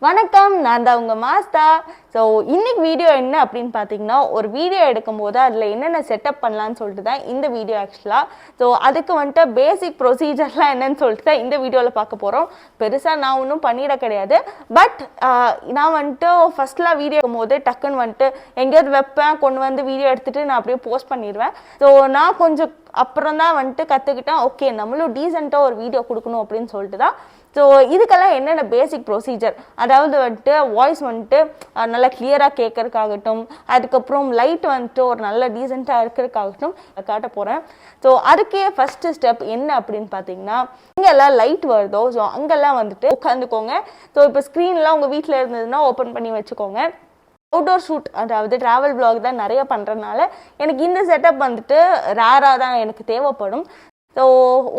வணக்கம், நான் தான் உங்கள் மாஸ்தா. ஸோ இன்னைக்கு வீடியோ என்ன அப்படின்னு பார்த்தீங்கன்னா, ஒரு வீடியோ எடுக்கும்போது அதில் என்னென்ன செட்டப் பண்ணலான்னு சொல்லிட்டு தான் இந்த வீடியோ ஆக்சுவலாக. ஸோ அதுக்கு வந்துட்டு பேசிக் ப்ரொசீஜர்லாம் என்னன்னு சொல்லிட்டு தான் இந்த வீடியோவில் பார்க்க போகிறோம். பெருசாக நான் ஒன்றும் பண்ணிட கிடையாது. பட் நான் வந்துட்டு ஃபஸ்ட்லாம் வீடியோ எடுக்கும்போது டக்குன்னு வந்துட்டு எங்கேயாவது வைப்பேன், கொண்டு வந்து வீடியோ எடுத்துகிட்டு நான் அப்படியே போஸ்ட் பண்ணிடுவேன். ஸோ நான் கொஞ்சம் அப்புறம் தான் வந்துட்டு கற்றுக்கிட்டேன், ஓகே நம்மளும் டீசெண்டாக ஒரு வீடியோ கொடுக்கணும் அப்படின்னு சொல்லிட்டு தான். ஸோ இதுக்கெல்லாம் என்னென்ன பேசிக் ப்ரொசீஜர், அதாவது வந்துட்டு வாய்ஸ் வந்துட்டு நல்லா கிளியராக கேட்கறதுக்காகட்டும், அதுக்கப்புறம் லைட் வந்துட்டு ஒரு நல்ல டீசெண்டாக இருக்கிறதுக்காகட்டும் காட்ட போகிறேன். ஸோ அதுக்கே ஃபஸ்ட்டு ஸ்டெப் என்ன அப்படின்னு பார்த்தீங்கன்னா, எங்கெல்லாம் லைட் வருதோ ஸோ அங்கெல்லாம் வந்துட்டு உட்காந்துக்கோங்க. ஸோ இப்போ ஸ்க்ரீன்லாம் உங்கள் வீட்டில் இருந்ததுன்னா ஓப்பன் பண்ணி வச்சுக்கோங்க. அவுட்டோர் ஷூட், அதாவது ட்ராவல் வ்ளாக் தான் நிறைய பண்ணுறதுனால எனக்கு இந்த செட்டப் வந்துட்டு ரேராக தான் எனக்கு தேவைப்படும். ஸோ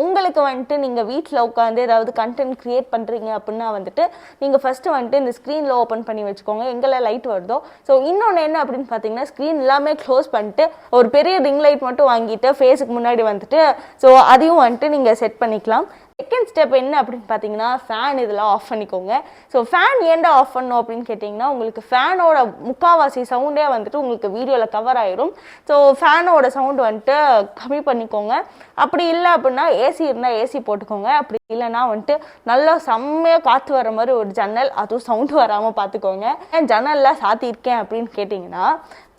உங்களுக்கு வந்துட்டு நீங்கள் வீட்டில் உட்காந்து ஏதாவது கண்டென்ட் க்ரியேட் பண்ணுறீங்க அப்படின்னா வந்துட்டு நீங்கள் ஃபஸ்ட்டு வந்துட்டு இந்த ஸ்க்ரீனில் ஓப்பன் பண்ணி வச்சுக்கோங்க எங்கெல்லாம் லைட் வருதோ. ஸோ இன்னொன்று என்ன அப்படின்னு பார்த்தீங்கன்னா, ஸ்க்ரீன் எல்லாமே க்ளோஸ் பண்ணிட்டு ஒரு பெரிய ரிங் லைட் மட்டும் வாங்கிட்டு ஃபேஸுக்கு முன்னாடி வந்துட்டு ஸோ அதையும் வந்துட்டு நீங்கள் செட் பண்ணிக்கலாம். செகண்ட் ஸ்டெப் என்ன அப்படின்னு பார்த்தீங்கன்னா, ஃபேன் இதெல்லாம் ஆஃப் பண்ணிக்கோங்க. ஸோ ஃபேன் ஏன்டா ஆஃப் பண்ணணும் அப்படின்னு கேட்டிங்கன்னா, உங்களுக்கு ஃபேனோட முக்கால்வாசி சவுண்டே வந்துட்டு உங்களுக்கு வீடியோவில் கவர் ஆயிரும். ஸோ ஃபேனோட சவுண்டு வந்துட்டு கம்மி பண்ணிக்கோங்க. அப்படி இல்லை அப்படின்னா ஏசி இருந்தால் ஏசி போட்டுக்கோங்க. அப்படி இல்லைன்னா வந்துட்டு நல்லா செம்மையாக காற்று வர மாதிரி ஒரு ஜன்னல், அதுவும் சவுண்டு வராமல் பார்த்துக்கோங்க. ஏன் ஜன்னல்லாம் சாத்தியிருக்கேன் அப்படின்னு கேட்டிங்கன்னா,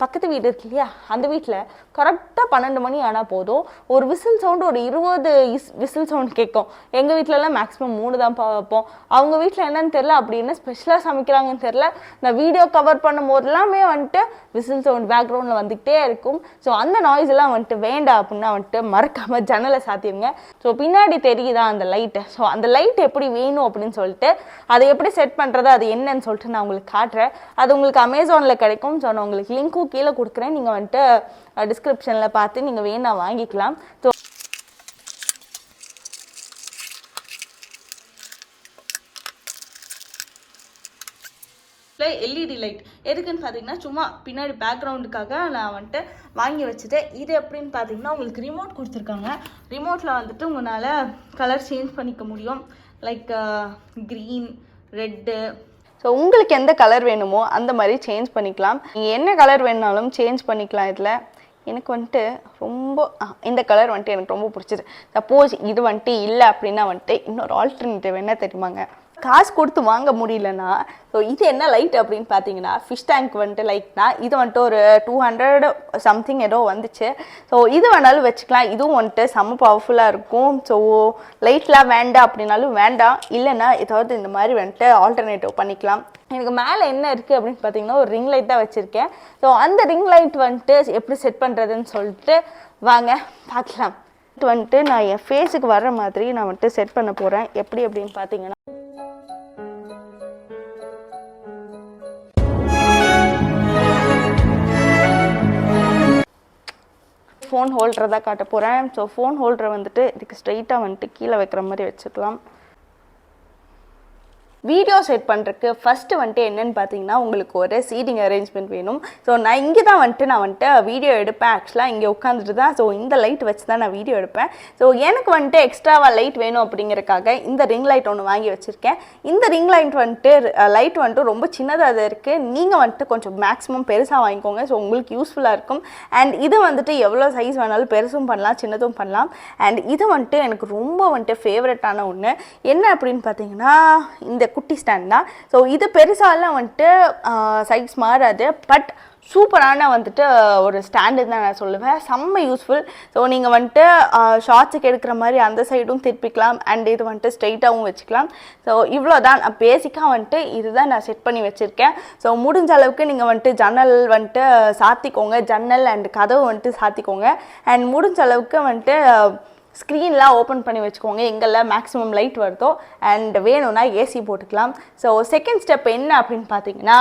பக்கத்து வீடு இருக்கு இல்லையா, அந்த வீட்டில் கரெக்டாக 12 மணி ஆனால் போதும் ஒரு விசில் சவுண்டு, ஒரு 20 விசில் சவுண்ட் கேட்கும். எங்கள் வீட்டிலலாம் மேக்ஸிமம் 3 தான் வைப்போம். அவங்க வீட்டில் என்னன்னு தெரில, அப்படி என்ன ஸ்பெஷலாக சமைக்கிறாங்கன்னு தெரில, நான் வீடியோ கவர் பண்ணும் போதெல்லாமே வந்துட்டு விசில் சவுண்ட் பேக்ரவுண்டில் வந்துக்கிட்டே இருக்கும். ஸோ அந்த நாய்ஸ் எல்லாம் வந்துட்டு வேண்டாம் அப்படின்னா வந்துட்டு மறக்காமல் ஜன்னலை சாத்திடுங்க. ஸோ பின்னாடி தெரியுதா அந்த லைட்டு, ஸோ அந்த லைட் எப்படி வேணும் அப்படின்னு சொல்லிட்டு அதை எப்படி செட் பண்ணுறது, அது என்னன்னு சொல்லிட்டு நான் உங்களுக்கு காட்டுறேன். அது உங்களுக்கு அமேசானில் கிடைக்கும். ஸோ நான் உங்களுக்கு லிங்க்கும் கீழே கொடுக்குறேன், நீங்கள் வந்துட்டு டிஸ்கிரிப்ஷனில் பார்த்து நீங்கள் வேணா வாங்கிக்கலாம். ஸோ எல்இடி லைட் எதுக்குன்னு பார்த்தீங்கன்னா, சும்மா பின்னாடி பேக்ரவுண்டுக்காக நான் வந்துட்டு வாங்கி வச்சுட்டேன். இது எப்படின்னு பார்த்தீங்கன்னா, உங்களுக்கு ரிமோட் கொடுத்துருக்காங்க. ரிமோட்டில் வந்துட்டு உங்களால் கலர் சேஞ்ச் பண்ணிக்க முடியும். Like green, red. ஸோ உங்களுக்கு எந்த கலர் வேணுமோ அந்த மாதிரி சேஞ்ச் பண்ணிக்கலாம். நீங்கள் என்ன கலர் வேணுனாலும் சேஞ்ச் பண்ணிக்கலாம். இதில் எனக்கு வந்துட்டு ரொம்ப இந்த கலர் வந்துட்டு எனக்கு ரொம்ப பிடிச்சது. சப்போஸ் இது வந்துட்டு இல்லை அப்படின்னா வந்துட்டு இன்னொரு ஆல்டர்னேட்டிவ் என்ன தெரியுமாங்க, காசு கொடுத்து வாங்க முடியலன்னா, ஸோ இது என்ன லைட் அப்படின்னு பார்த்தீங்கன்னா, ஃபிஷ் டேங்க் வந்துட்டு லைட்னா இது வந்துட்டு ஒரு 200 சம்திங் ஏதோ வந்துச்சு. ஸோ இது வேணாலும் வச்சுக்கலாம். இதுவும் வந்துட்டு செம்ம பவர்ஃபுல்லாக இருக்கும். ஸோ லைட்லாம் வேண்டாம் அப்படின்னாலும் வேண்டாம், இல்லைன்னா ஏதாவது இந்த மாதிரி வந்துட்டு ஆல்டர்னேட்டிவ் பண்ணிக்கலாம். எனக்கு மேலே என்ன இருக்குது அப்படின்னு பார்த்தீங்கன்னா, ஒரு ரிங் லைட் தான் வச்சுருக்கேன். ஸோ அந்த ரிங் லைட் வந்துட்டு எப்படி செட் பண்ணுறதுன்னு சொல்லிட்டு வாங்க பார்க்கலாம். இது வந்துட்டு நான் என் ஃபேஸுக்கு வர்ற மாதிரி நான் வந்துட்டு செட் பண்ண போகிறேன். எப்படி அப்படின்னு பார்த்தீங்கன்னா, ஃபோன் ஹோல்டரை தான் காட்ட போகிறேன். ஸோ ஃபோன் ஹோல்டரை வந்துட்டு இதுக்கு ஸ்ட்ரைட்டாக வந்துட்டு கீழே வைக்கிற மாதிரி வச்சுக்கலாம். வீடியோ செட் பண்ணுறதுக்கு ஃபஸ்ட்டு வந்துட்டு என்னென்னு பார்த்தீங்கன்னா, உங்களுக்கு ஒரு சீட்டிங் அரேஞ்ச்மெண்ட் வேணும். ஸோ நான் இங்கே தான் வந்துட்டு வீடியோ எடுப்பேன். ஆக்சுவலாக இங்கே உட்காந்துட்டு தான் ஸோ இந்த லைட் வச்சு தான் நான் வீடியோ எடுப்பேன். ஸோ எனக்கு வந்துட்டு எக்ஸ்ட்ராவாக லைட் வேணும் அப்படிங்கிறக்காக இந்த ரிங் லைட் ஒன்று வாங்கி வச்சுருக்கேன். இந்த ரிங் லைட் வந்துட்டு லைட் வந்துட்டு ரொம்ப சின்னதாக அது இருக்குது. நீங்கள் வந்துட்டு கொஞ்சம் மேக்ஸிமம் பெருசாக வாங்கிக்கோங்க. ஸோ உங்களுக்கு யூஸ்ஃபுல்லாக இருக்கும். அண்ட் இது வந்துட்டு எவ்வளோ சைஸ் வேணாலும் பெருசும் பண்ணலாம், சின்னதும் பண்ணலாம். அண்ட் இது வந்துட்டு எனக்கு ரொம்ப வந்துட்டு ஃபேவரட்டான ஒன்று என்ன அப்படின்னு பார்த்தீங்கன்னா, இந்த குட்டி ஸ்டாண்ட் தான். ஸோ இது பெருசாலாம் வந்துட்டு சைஸ் மாறாது. பட் சூப்பரான வந்துட்டு ஒரு ஸ்டாண்டு தான் நான் சொல்லுவேன். செம்ம யூஸ்ஃபுல். ஸோ நீங்கள் வந்துட்டு ஷார்ட்ஸுக்கு எடுக்கிற மாதிரி அந்த சைடும் திருப்பிக்கலாம். அண்ட் இது வந்துட்டு ஸ்ட்ரைட்டாகவும் வச்சுக்கலாம். ஸோ இவ்வளோ தான் பேசிக்காக வந்துட்டு இதுதான் நான் செட் பண்ணி வச்சுருக்கேன். ஸோ முடிஞ்ச அளவுக்கு நீங்கள் வந்துட்டு ஜன்னல் வந்துட்டு சாத்திக்கோங்க, ஜன்னல் அண்ட் கதவு வந்துட்டு சாத்திக்கோங்க. அண்ட் முடிஞ்ச அளவுக்கு வந்துட்டு ஸ்க்ரீன்லாம் ஓப்பன் பண்ணி வச்சுக்கோங்க எங்கெல்லாம் மேக்ஸிமம் லைட் வருதோ. அண்ட் வேணும்னா ஏசி போட்டுக்கலாம். ஸோ செகண்ட் ஸ்டெப் என்ன அப்படின்னு பார்த்தீங்கன்னா,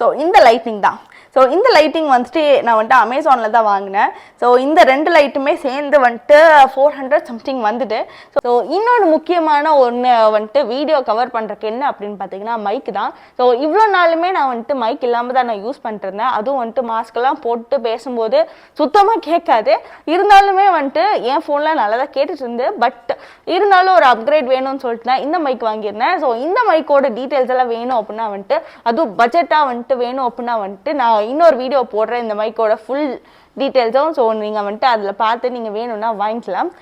ஸோ இந்த லைட்னிங் தான். ஸோ இந்த லைட்டிங் வந்துட்டு நான் வந்துட்டு அமேசானில் தான் வாங்கினேன். ஸோ இந்த 2 லைட்டுமே சேர்ந்து வந்துட்டு 400 சம்திங் வந்துட்டு. ஸோ இன்னொரு முக்கியமான ஒன்று வந்துட்டு வீடியோ கவர் பண்ணுறதுக்கு என்ன அப்படின்னு பார்த்தீங்கன்னா மைக் தான். ஸோ இவ்வளோ நாளுமே நான் வந்துட்டு மைக் இல்லாமல் தான் நான் யூஸ் பண்ணிட்டுருந்தேன். அதுவும் வந்துட்டு மாஸ்க்கெல்லாம் போட்டு பேசும்போது சுத்தமாக கேட்காது. இருந்தாலுமே வந்துட்டு என் ஃபோனில் நல்லா தான் கேட்டுட்டு இருந்து. பட் இருந்தாலும் ஒரு அப்கிரேட் வேணும்னு சொல்லிட்டு தான் இந்த மைக் வாங்கியிருந்தேன். ஸோ இந்த மைக்கோட டீட்டெயில்ஸ் எல்லாம் வேணும் அப்படின்னா வந்துட்டு அதுவும் பட்ஜெட்டாக வந்துட்டு வேணும் அப்படின்னா வந்துட்டு நான் இன்னொரு வீடியோ போடுறேன் இந்த மைக்கோட ஃபுல் டீட்டெயில்ஸும். ஸோ நீங்கள் வந்துட்டு அதில் பார்த்து நீங்கள் வேணும்னா வாங்கிக்கலாம்.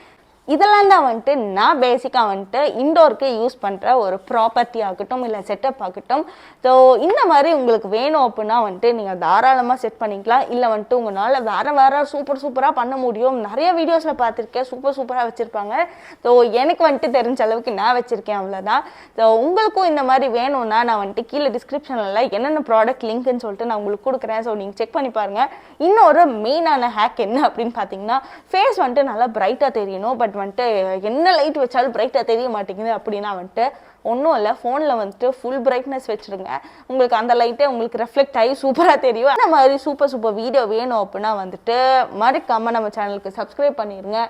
இதெல்லாம் தான் வந்துட்டு நான் பேசிக்காக வந்துட்டு இண்டோருக்கு யூஸ் பண்ணுற ஒரு ப்ராப்பர்ட்டி ஆகட்டும் இல்லை செட்டப் ஆகட்டும். ஸோ இந்த மாதிரி உங்களுக்கு வேணும் அப்படின்னா வந்துட்டு நீங்கள் தாராளமாக செட் பண்ணிக்கலாம். இல்லை வந்துட்டு உங்களால் வேறு சூப்பராக பண்ண முடியும். நிறைய வீடியோஸில் பார்த்துருக்கேன், சூப்பராக வச்சுருப்பாங்க. ஸோ எனக்கு வந்துட்டு தெரிஞ்ச அளவுக்கு நான் வச்சுருக்கேன், அவ்வளோதான். ஸோ உங்களுக்கும் இந்த மாதிரி வேணும்னா நான் வந்துட்டு கீழே டிஸ்கிரிப்ஷனில் என்னென்ன ப்ராடக்ட் லிங்க்னு சொல்லிட்டு நான் உங்களுக்கு கொடுக்குறேன். ஸோ நீங்கள் செக் பண்ணி பாருங்கள். இன்னொரு மெயினான ஹேக் என்ன அப்படின்னு பார்த்தீங்கன்னா ஃபேஸ் வந்துட்டு நல்லா பிரைட்டாக தெரியணும். பட் வந்துட்டு என்ன லைட் வச்சாலும் பிரைட்டாக தெரிய மாட்டேங்குது அப்படின்னா வந்துட்டு ஒன்றும் இல்லை, ஃபோனில் வந்துட்டு ஃபுல் பிரைட்னஸ் வச்சுருங்க. உங்களுக்கு அந்த லைட்டே உங்களுக்கு ரெஃப்ளெக்ட் ஆகி சூப்பராக தெரியும். அந்த மாதிரி சூப்பர் வீடியோ வேணும் அப்படின்னா வந்துட்டு மறக்காமல் நம்ம சேனலுக்கு சப்ஸ்கிரைப் பண்ணிடுங்க,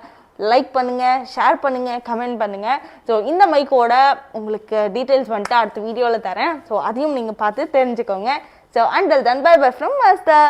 லைக் பண்ணுங்கள், ஷேர் பண்ணுங்கள், கமெண்ட் பண்ணுங்கள். ஸோ இந்த மைக்கோட உங்களுக்கு டீட்டெயில்ஸ் வந்துட்டு அடுத்த வீடியோவில் தரேன். ஸோ அதையும் நீங்கள் பார்த்து தெரிஞ்சுக்கோங்க. So until then, bye from Maastha.